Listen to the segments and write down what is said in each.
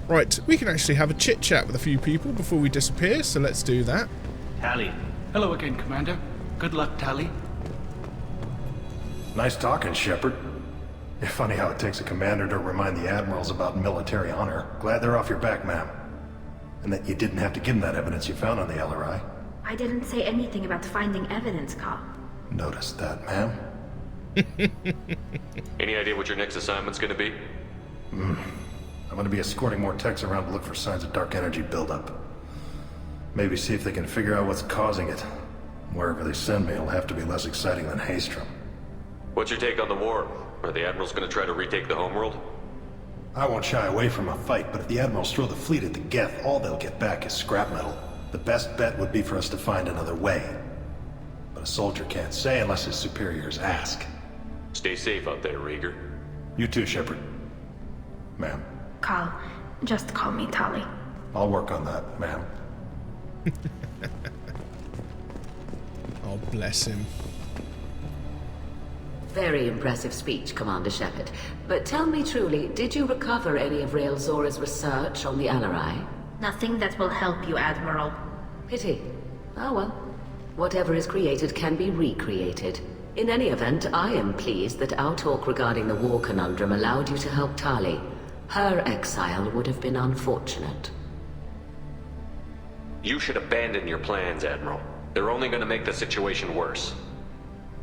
Right, we can actually have a chit-chat with a few people before we disappear, so let's do that. Tally. Hello again, Commander. Good luck, Tally. Nice talking, Shepard. It's funny how it takes a commander to remind the admirals about military honor. Glad they're off your back, ma'am. And that you didn't have to give them that evidence you found on the LRI. I didn't say anything about finding evidence, Carl. Noticed that, ma'am. Any idea what your next assignment's gonna be? I'm gonna be escorting more techs around to look for signs of dark energy buildup. Maybe see if they can figure out what's causing it. Wherever they send me, it'll have to be less exciting than Haystrom. What's your take on the war? Are the admirals gonna try to retake the homeworld? I won't shy away from a fight, but if the admirals throw the fleet at the Geth, all they'll get back is scrap metal. The best bet would be for us to find another way. But a soldier can't say unless his superiors ask. Stay safe out there, Rieger. You too, Shepard. Ma'am. Carl, just call me Tally. I'll work on that, ma'am. Oh, bless him. Very impressive speech, Commander Shepard. But tell me truly, did you recover any of Rael Zora's research on the LRI? Nothing that will help you, Admiral. Pity. Oh well. Whatever is created can be recreated. In any event, I am pleased that our talk regarding the war conundrum allowed you to help Tali. Her exile would have been unfortunate. You should abandon your plans, Admiral. They're only gonna make the situation worse.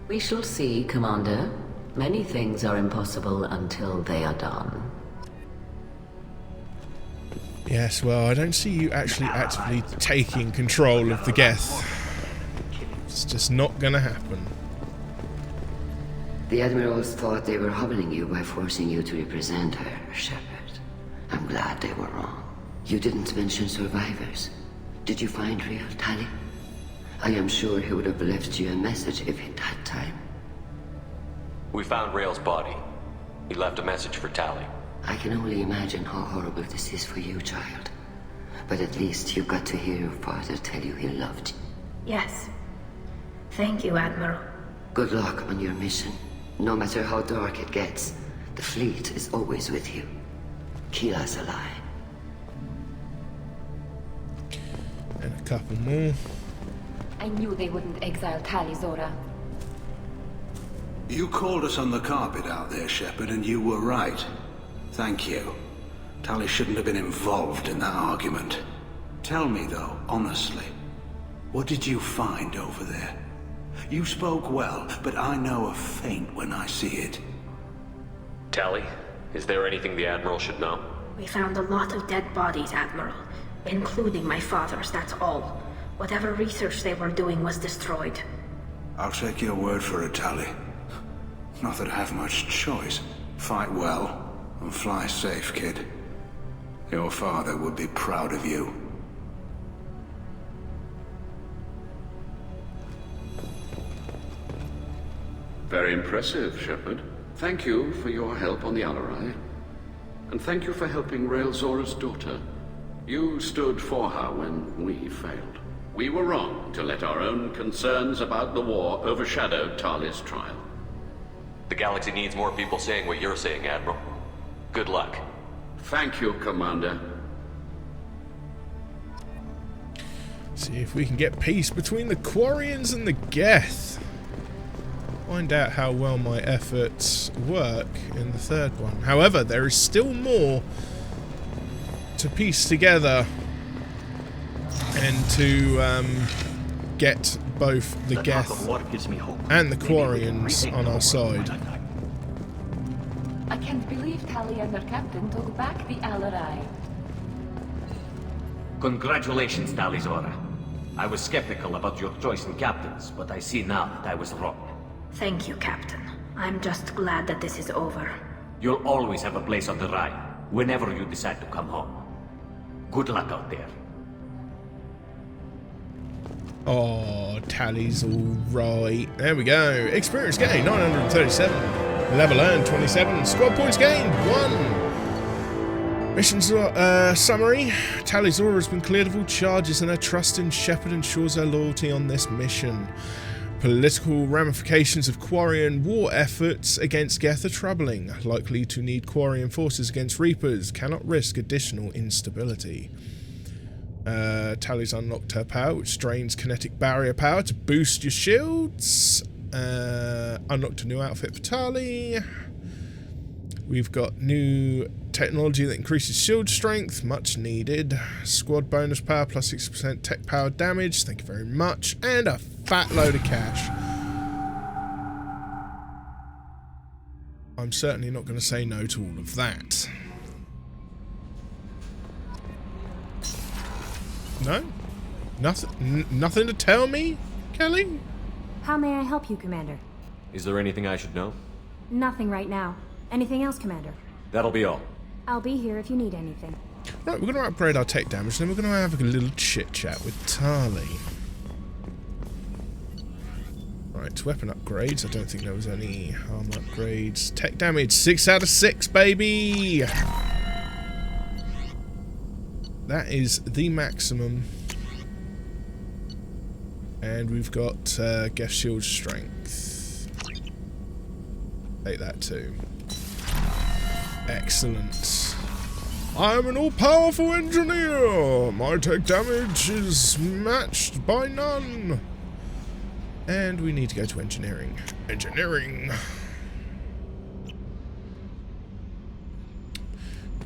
We shall see, Commander. Many things are impossible until they are done. Yes, well, I don't see you actually actively taking control of the Geth. It's just not gonna happen. The Admirals thought they were humbling you by forcing you to represent her, Shepard. I'm glad they were wrong. You didn't mention survivors. Did you find Rael, Tali? I am sure he would have left you a message if he'd had time. We found Rael's body. He left a message for Tali. I can only imagine how horrible this is for you, child. But at least you got to hear your father tell you he loved you. Yes. Thank you, Admiral. Good luck on your mission. No matter how dark it gets, the fleet is always with you. Keep us alive. And a couple more. I knew they wouldn't exile Tali, Zora. You called us on the carpet out there, Shepard, and you were right. Thank you. Tali shouldn't have been involved in that argument. Tell me, though, honestly, what did you find over there? You spoke well, but I know a feint when I see it. Tali, is there anything the Admiral should know? We found a lot of dead bodies, Admiral. Including my father's, that's all. Whatever research they were doing was destroyed. I'll take your word for it, Tali. Not that I have much choice. Fight well, and fly safe, kid. Your father would be proud of you. Very impressive, Shepard. Thank you for your help on the LRI. And thank you for helping Rael Zora's daughter. You stood for her when we failed. We were wrong to let our own concerns about the war overshadow Tali's trial. The galaxy needs more people saying what you're saying, Admiral. Good luck. Thank you, Commander. See if we can get peace between the Quarians and the Geth. Find out how well my efforts work in the third one. However, there is still more to piece together and to get both the Geth and the Quarians on our side. I can't believe Tali and her captain took back the LRI. Congratulations, Tali Zora. I was skeptical about your choice in captains, but I see now that I was wrong. Thank you, Captain. I'm just glad that this is over. You'll always have a place on the Rhine, whenever you decide to come home. Good luck out there. Oh, Tali's alright. There we go. Experience gained 937. Level earned 27. Squad points gained 1. Mission summary. Tali Zora has been cleared of all charges and her trust in Shepard ensures her loyalty on this mission. Political ramifications of Quarian war efforts against Geth are troubling. Likely to need Quarian forces against Reapers. Cannot risk additional instability. Tally's unlocked her power, which drains kinetic barrier power to boost your shields. Unlocked a new outfit for Tally. We've got new technology that increases shield strength, much needed. Squad bonus power plus 6% tech power damage, thank you very much. And a fat load of cash. I'm certainly not going to say no to all of that. No? Nothing to tell me, Kelly? How may I help you, Commander? Is there anything I should know? Nothing right now. Anything else, Commander? That'll be all. I'll be here if you need anything. Right, we're going to upgrade our tech damage, then we're going to have a little chit-chat with Tali. Right, weapon upgrades. I don't think there was any armor upgrades. Tech damage, 6 out of 6, baby! That is the maximum. And we've got Geth Shield Strength. Take that too. Excellent. I'm an all-powerful engineer! My tech damage is matched by none! And we need to go to engineering. Engineering!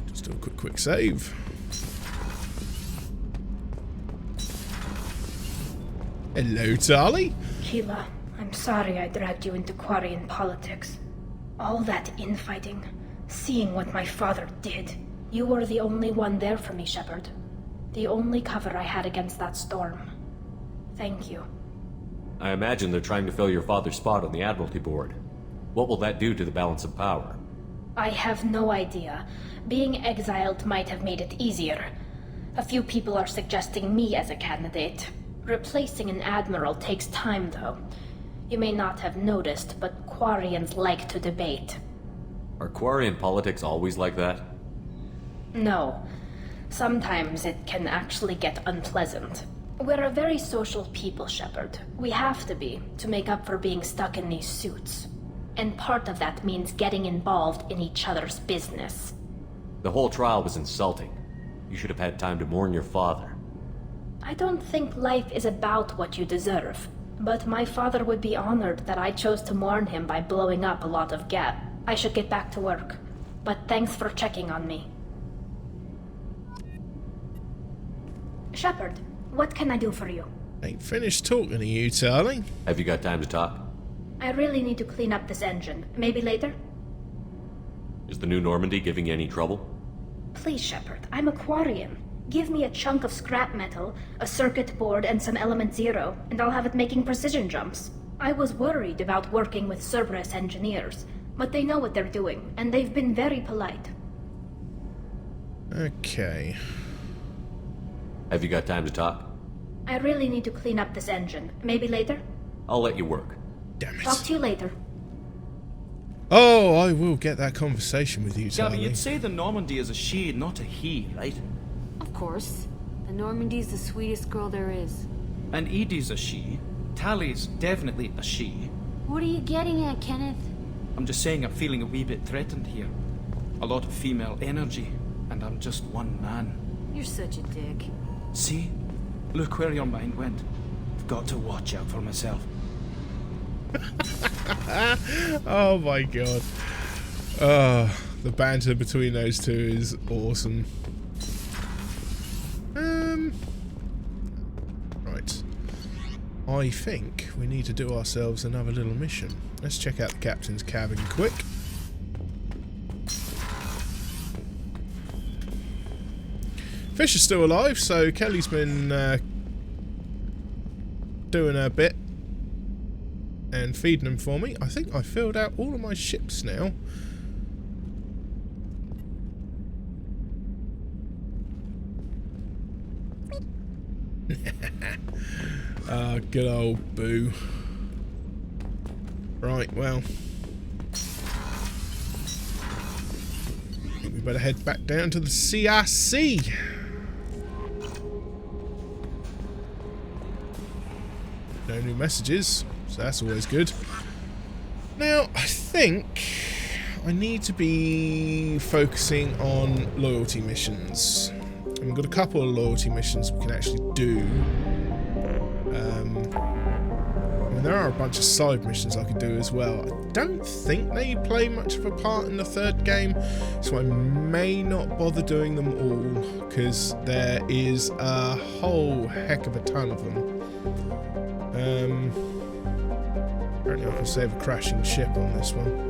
Just do a quick save. Hello, Tali? Keela, I'm sorry I dragged you into Quarian politics. All that infighting, seeing what my father did. You were the only one there for me, Shepard. The only cover I had against that storm. Thank you. I imagine they're trying to fill your father's spot on the Admiralty Board. What will that do to the balance of power? I have no idea. Being exiled might have made it easier. A few people are suggesting me as a candidate. Replacing an admiral takes time, though. You may not have noticed, but Quarians like to debate. Are Quarian politics always like that? No. Sometimes it can actually get unpleasant. We're a very social people, Shepard. We have to be, to make up for being stuck in these suits. And part of that means getting involved in each other's business. The whole trial was insulting. You should have had time to mourn your father. I don't think life is about what you deserve, but my father would be honored that I chose to mourn him by blowing up a lot of Geth. I should get back to work, but thanks for checking on me. Shepard, what can I do for you? Ain't finished talking to you, Tali. Have you got time to talk? I really need to clean up this engine. Maybe later? Is the new Normandy giving you any trouble? Please, Shepard, I'm a Quarian. Give me a chunk of scrap metal, a circuit board, and some element zero, and I'll have it making precision jumps. I was worried about working with Cerberus engineers, but they know what they're doing, and they've been very polite. Okay. Have you got time to talk? I really need to clean up this engine. Maybe later? I'll let you work. Damn it. Talk to you later. Oh, I will get that conversation with you, Tali. Gabby, you'd say the Normandy is a she, not a he, right? Of course. The Normandy's the sweetest girl there is. And Edie's a she. Tally's definitely a she. What are you getting at, Kenneth? I'm just saying I'm feeling a wee bit threatened here. A lot of female energy, and I'm just one man. You're such a dick. See? Look where your mind went. I've got to watch out for myself. Oh my god. The banter between those two is awesome. Right. I think we need to do ourselves another little mission. Let's check out the captain's cabin quick. Fish is still alive, so Kelly's been doing her bit and feeding them for me. I think I filled out all of my ships now. Good old Boo. Right, well, I think we better head back down to the CRC. No new messages, So that's always good. Now, I think I need to be focusing on loyalty missions. And we've got a couple of loyalty missions we can actually do. I mean, there are a bunch of side missions I could do as well. I don't think they play much of a part in the third game, so I may not bother doing them all, because there is a whole heck of a ton of them. Apparently I can save a crashing ship on this one.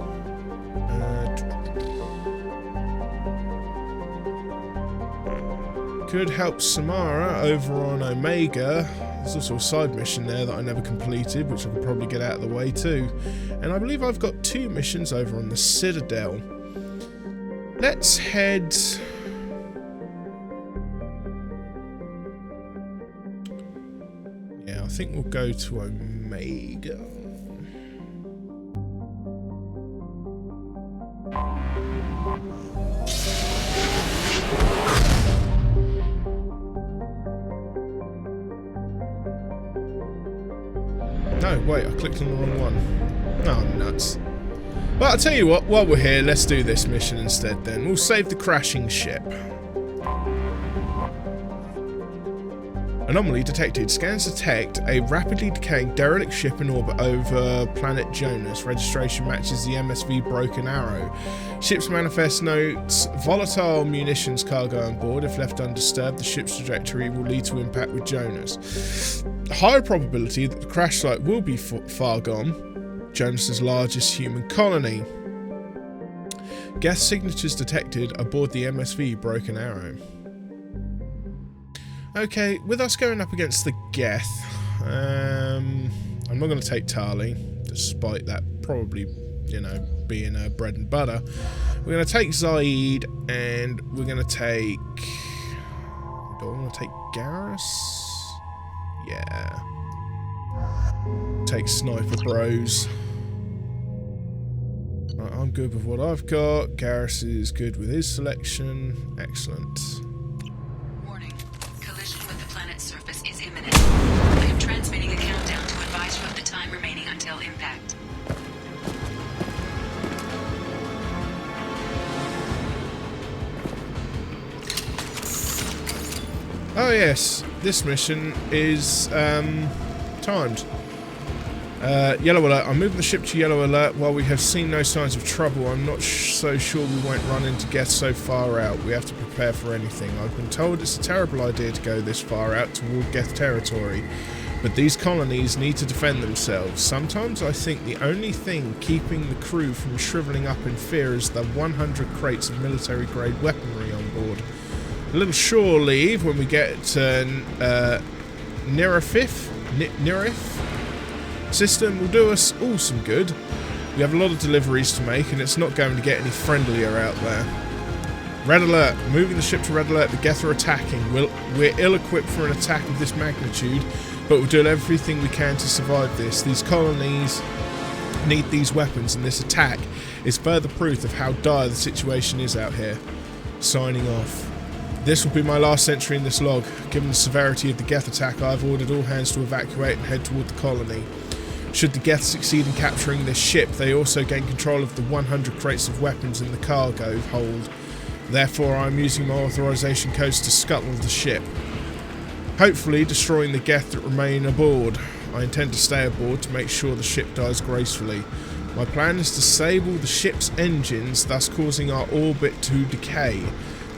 Could help Samara over on Omega. There's also a side mission there that I never completed, which I could probably get out of the way too. And I believe I've got 2 missions over on the Citadel. Let's head... Yeah, I think we'll go to Omega. No, wait, I clicked on the wrong one. Oh, nuts. Well, I'll tell you what, while we're here, let's do this mission instead then. We'll save the crashing ship. Anomaly detected. Scans detect a rapidly decaying derelict ship in orbit over planet Jonas. Registration matches the MSV Broken Arrow. Ship's manifest notes volatile munitions cargo on board. If left undisturbed, the ship's trajectory will lead to impact with Jonas. Higher probability that the crash site will be Fargon, Jonas's largest human colony. Geth signatures detected aboard the MSV Broken Arrow. Okay, with us going up against the Geth, I'm not going to take Tali, despite that probably, you know, being bread and butter. We're going to take Zaid, and we're going to take... Do I want to take Garrus? Yeah. Take Sniper Bros. Right, I'm good with what I've got. Garrus is good with his selection. Excellent. Warning. Collision with the planet's surface is imminent. I am transmitting a countdown to advise you of the time remaining until impact. Oh yes, this mission is timed. Yellow alert. I'm moving the ship to yellow alert. While we have seen no signs of trouble, I'm not so sure we won't run into Geth so far out. We have to prepare for anything. I've been told it's a terrible idea to go this far out toward Geth territory, but these colonies need to defend themselves. Sometimes I think the only thing keeping the crew from shriveling up in fear is the 100 crates of military-grade weaponry on board. A little shore leave when we get to Nerif system will do us all some good. We have a lot of deliveries to make, and it's not going to get any friendlier out there. Red alert. Moving the ship to red alert. The Geth are attacking. We're ill-equipped for an attack of this magnitude, but we'll do everything we can to survive this. These colonies need these weapons, and this attack is further proof of how dire the situation is out here. Signing off. This will be my last entry in this log. Given the severity of the Geth attack, I have ordered all hands to evacuate and head toward the colony. Should the Geth succeed in capturing this ship, they also gain control of the 100 crates of weapons in the cargo hold. Therefore, I am using my authorization codes to scuttle the ship, hopefully destroying the Geth that remain aboard. I intend to stay aboard to make sure the ship dies gracefully. My plan is to disable the ship's engines, thus causing our orbit to decay.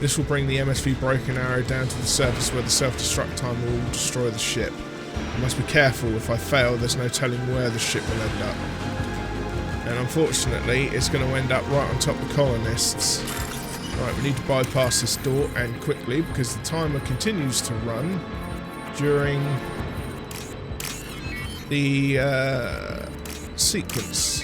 This will bring the MSV Broken Arrow down to the surface where the self-destruct time will destroy the ship. I must be careful. If I fail, there's no telling where the ship will end up. And unfortunately, it's going to end up right on top of the colonists. Right, we need to bypass this door, and quickly, because the timer continues to run during the sequence.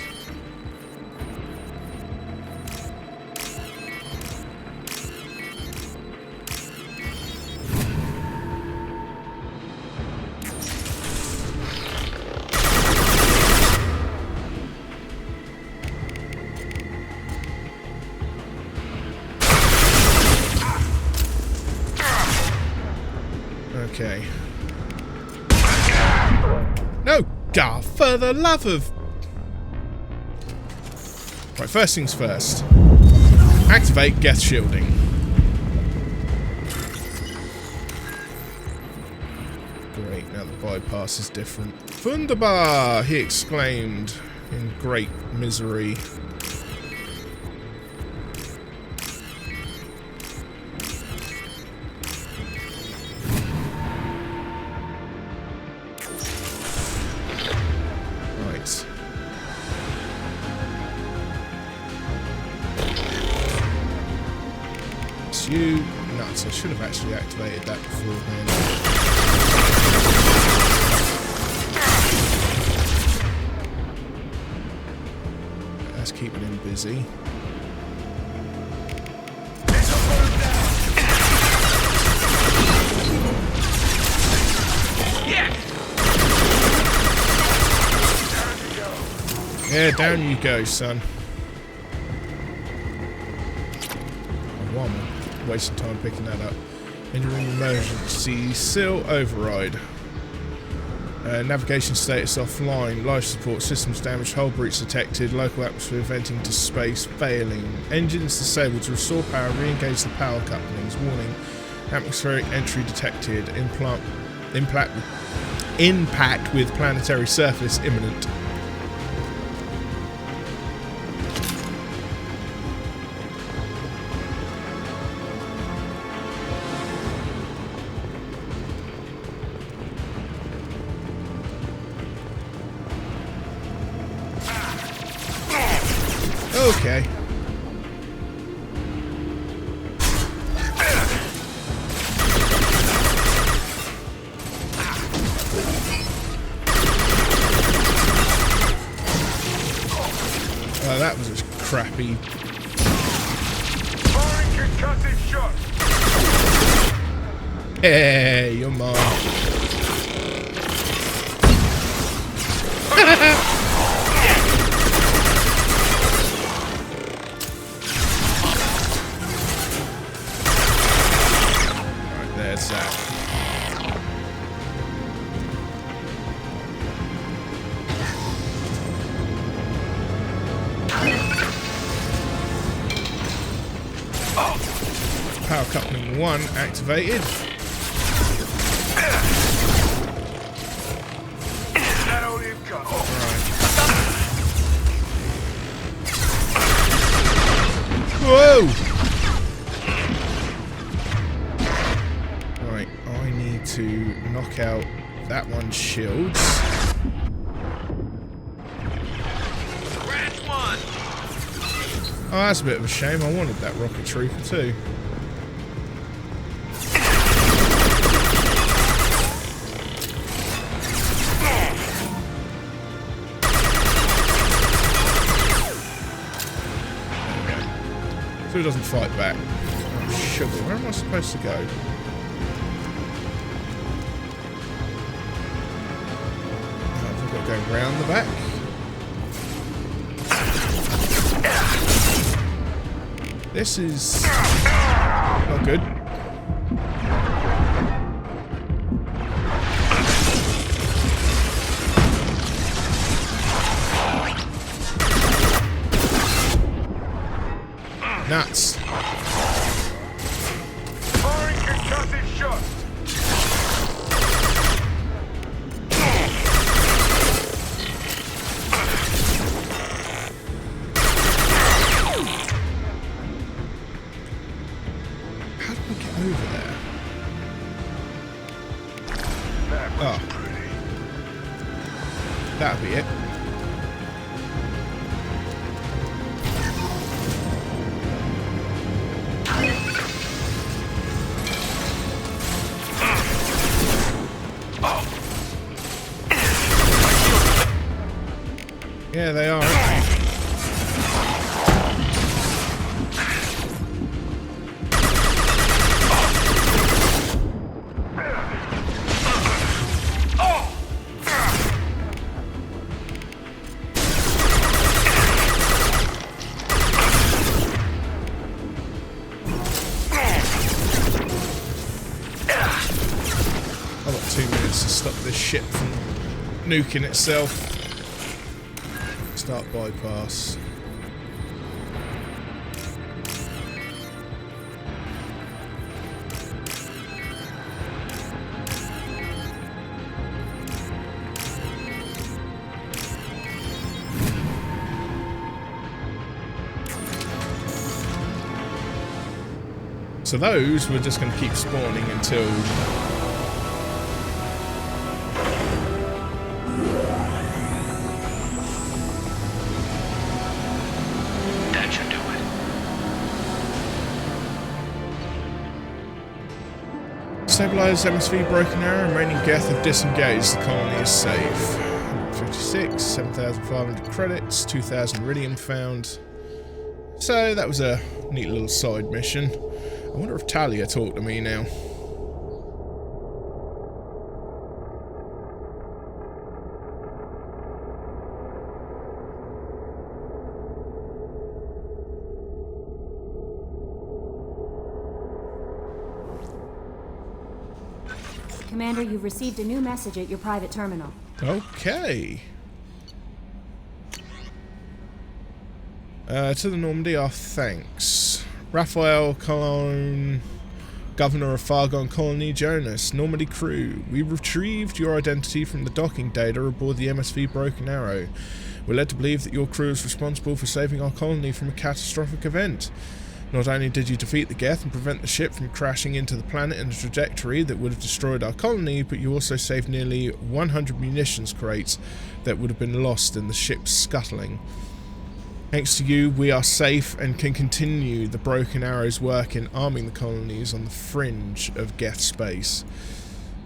Okay. No! God, for the love of... Right, first things first. Activate Geth Shielding. Great, now the bypass is different. Wunderbar! He exclaimed in great misery. Right. It's you. Nuts, I should have actually activated that beforehand. That's keeping him busy. Yeah, down you go, son. Oh, one. Wasting time picking that up. Entering emergency seal override. Navigation status offline. Life support systems damaged. Hull breach detected. Local atmosphere venting to space failing. Engines disabled. To restore power, re-engage the power couplings. Warning. Atmospheric entry detected. Impact with planetary surface imminent. Okay. That was a crappy. Hey, you're mine. Right, there's that. Power coupling 1 activated. Whoa! Right, I need to knock out that one's shields. Oh, that's a bit of a shame. I wanted that rocket trooper too. So he doesn't fight back. Oh, sugar. Where am I supposed to go? I've got to go round the back. This is not good. Nuts. Firing concussive shot. How do we get over there? Oh. That'll be it. Yeah, they are. I've got 2 minutes to stop this ship from nuking itself. Start bypass. So those we're just going to keep spawning until... That should do it. Stabilize MSV broken arrow, remaining Geth have disengaged. The colony is safe. 156, 7,500 credits, 2,000 iridium found. So that was a neat little side mission. I wonder if Talia talked to me now. Commander, you've received a new message at your private terminal. Okay. To the Normandy, our thanks. Raphael Cologne, Governor of Fargon Colony, Jonas, Normandy crew. We retrieved your identity from the docking data aboard the MSV Broken Arrow. We're led to believe that your crew is responsible for saving our colony from a catastrophic event. Not only did you defeat the Geth and prevent the ship from crashing into the planet in a trajectory that would have destroyed our colony, but you also saved nearly 100 munitions crates that would have been lost in the ship's scuttling. Thanks to you, we are safe and can continue the Broken Arrow's work in arming the colonies on the fringe of Geth space.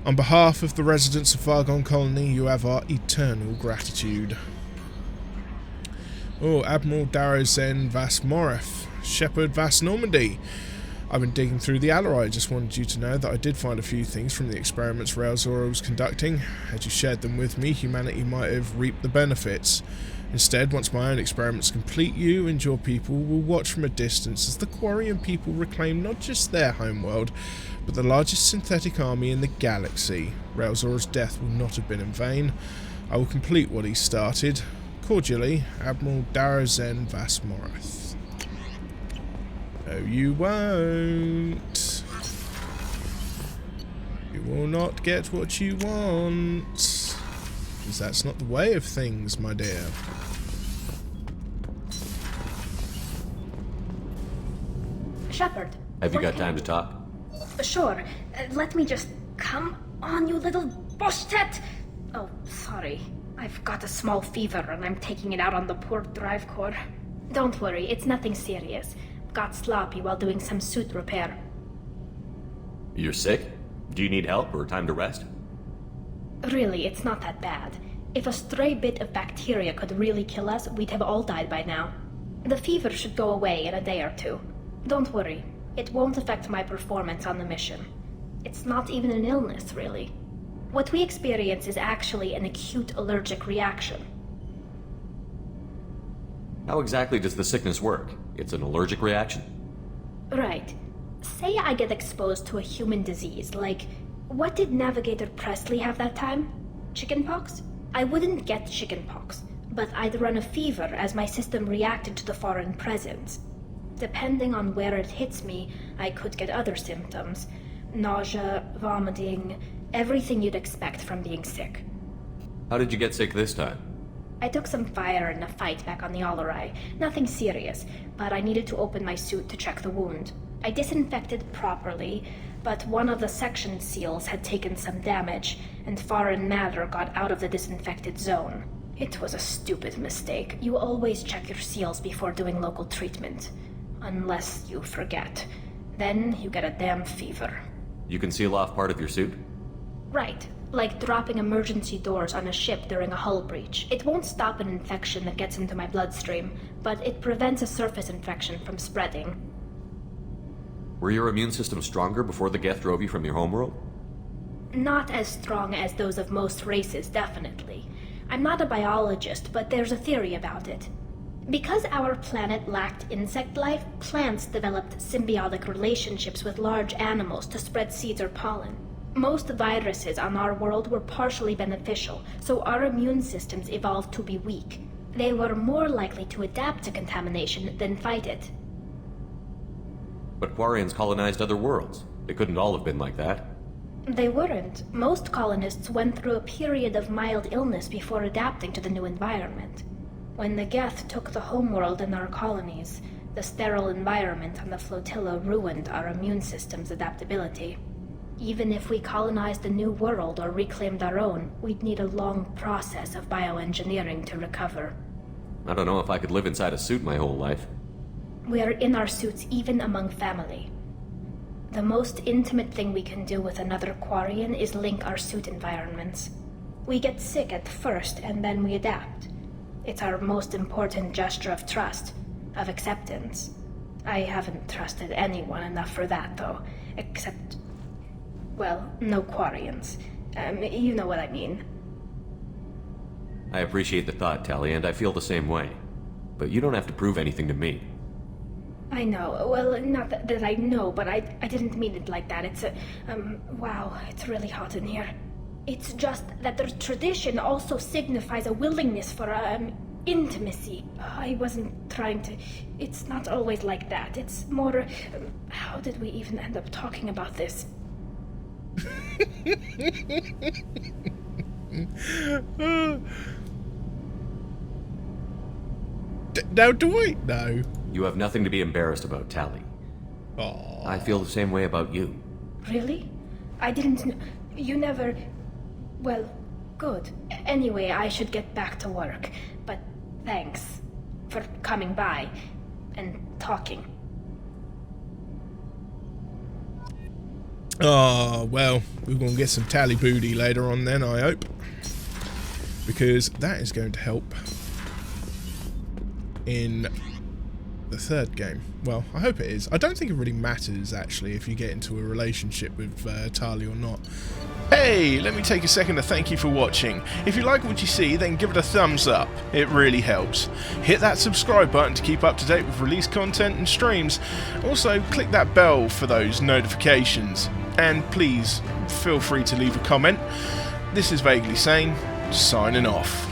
On behalf of the residents of Fargon Colony, you have our eternal gratitude. Oh, Admiral VaguelySane Vas Moref, Shepherd Vas Normandy. I've been digging through the Alarai. Just wanted you to know that I did find a few things from the experiments Rail Zora was conducting. Had you shared them with me, humanity might have reaped the benefits. Instead, once my own experiments complete, you and your people will watch from a distance as the Quarian people reclaim not just their homeworld, but the largest synthetic army in the galaxy. Rail Zora's death will not have been in vain. I will complete what he started. Cordially, Admiral VaguelySane Vas Moref. No, you won't. You will not get what you want. Because that's not the way of things, my dear. Shepard. Have you got time to talk? Sure. Let me just... Come on, you little bushtet! Oh, sorry. I've got a small fever and I'm taking it out on the poor drive core. Don't worry, it's nothing serious. Got sloppy while doing some suit repair. You're sick? Do you need help or time to rest? Really, it's not that bad. If a stray bit of bacteria could really kill us, we'd have all died by now. The fever should go away in a day or two. Don't worry, it won't affect my performance on the mission. It's not even an illness, really. What we experience is actually an acute allergic reaction. How exactly does the sickness work? It's an allergic reaction? Right. Say I get exposed to a human disease, like... What did Navigator Presley have that time? Chickenpox? I wouldn't get chickenpox, but I'd run a fever as my system reacted to the foreign presence. Depending on where it hits me, I could get other symptoms. Nausea, vomiting, everything you'd expect from being sick. How did you get sick this time? I took some fire in a fight back on the Alarai. Nothing serious, but I needed to open my suit to check the wound. I disinfected properly, but one of the section seals had taken some damage, and foreign matter got out of the disinfected zone. It was a stupid mistake. You always check your seals before doing local treatment. Unless you forget. Then you get a damn fever. You can seal off part of your suit? Right. Like dropping emergency doors on a ship during a hull breach. It won't stop an infection that gets into my bloodstream, but it prevents a surface infection from spreading. Were your immune system stronger before the Geth drove you from your homeworld? Not as strong as those of most races, definitely. I'm not a biologist, but there's a theory about it. Because our planet lacked insect life, plants developed symbiotic relationships with large animals to spread seeds or pollen. Most viruses on our world were partially beneficial, so our immune systems evolved to be weak. They were more likely to adapt to contamination than fight it. But Quarians colonized other worlds. They couldn't all have been like that. They weren't. Most colonists went through a period of mild illness before adapting to the new environment. When the Geth took the homeworld in our colonies, the sterile environment on the flotilla ruined our immune system's adaptability. Even if we colonized a new world or reclaimed our own, we'd need a long process of bioengineering to recover. I don't know if I could live inside a suit my whole life. We are in our suits even among family. The most intimate thing we can do with another Quarian is link our suit environments. We get sick at first and then we adapt. It's our most important gesture of trust, of acceptance. I haven't trusted anyone enough for that, though, except... well, no Quarians. You know what I mean. I appreciate the thought, Tali, and I feel the same way. But you don't have to prove anything to me. I know. Well, not that I know, but I didn't mean it like that. It's a... wow, it's really hot in here. It's just that the tradition also signifies a willingness for, intimacy. I wasn't trying to... It's not always like that. It's more... how did we even end up talking about this? Now do I? No. You have nothing to be embarrassed about, Tali. Aww. I feel the same way about you. Really? I didn't know... You never... Well, good. Anyway, I should get back to work. But thanks for coming by and talking. Oh, well, we're going to get some Tali booty later on then, I hope. Because that is going to help in the third game. Well, I hope it is. I don't think it really matters, actually, if you get into a relationship with Tali or not. Hey, let me take a second to thank you for watching. If you like what you see, then give it a thumbs up. It really helps. Hit that subscribe button to keep up to date with released content and streams. Also, click that bell for those notifications. And please, feel free to leave a comment. This is VaguelySane, signing off.